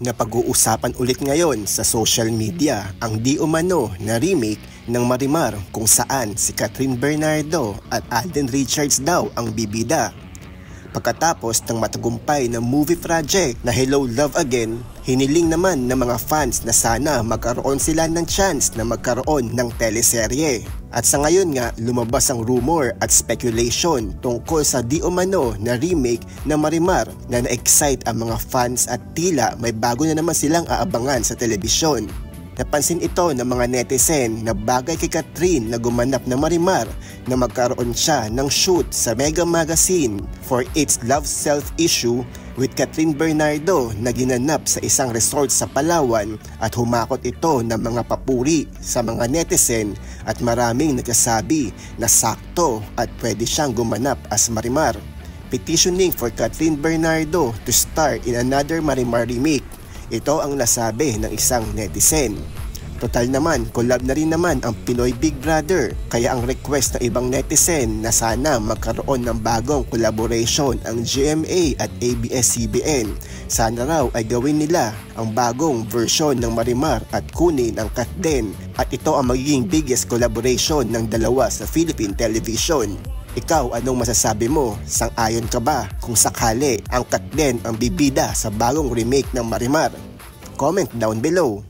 Napag-uusapan ulit ngayon sa social media ang di umano na remake ng Marimar kung saan si Catherine Bernardo at Alden Richards daw ang bibida. Pagkatapos ng matagumpay na movie project na Hello Love Again, hiniling naman ng mga fans na sana magkaroon sila ng chance na magkaroon ng teleserye. At sa ngayon nga, lumabas ang rumor at speculation tungkol sa di umano na remake na Marimar na na-excite ang mga fans at tila may bago na naman silang aabangan sa telebisyon. Napansin ito ng mga netizen na bagay kay Catherine na gumanap na Marimar na magkaroon siya ng shoot sa Mega Magazine for its Love Self issue with Catherine Bernardo na ginanap sa isang resort sa Palawan at humakot ito ng mga papuri sa mga netizen at maraming nagsasabi na sakto at pwede siyang gumanap as Marimar. Petitioning for Catherine Bernardo to star in another Marimar remake. Ito ang nasabi ng isang netizen. Total naman, collab na rin naman ang Pinoy Big Brother, kaya ang request ng ibang netizen na sana magkaroon ng bagong collaboration ang GMA at ABS-CBN. Sana raw ay gawin nila ang bagong version ng Marimar at kunin ang Katden at ito ang magiging biggest collaboration ng dalawa sa Philippine television. Ikaw, anong masasabi mo? Sang-ayon ka ba kung sakali ang Katden ang bibida sa bagong remake ng Marimar? Comment down below.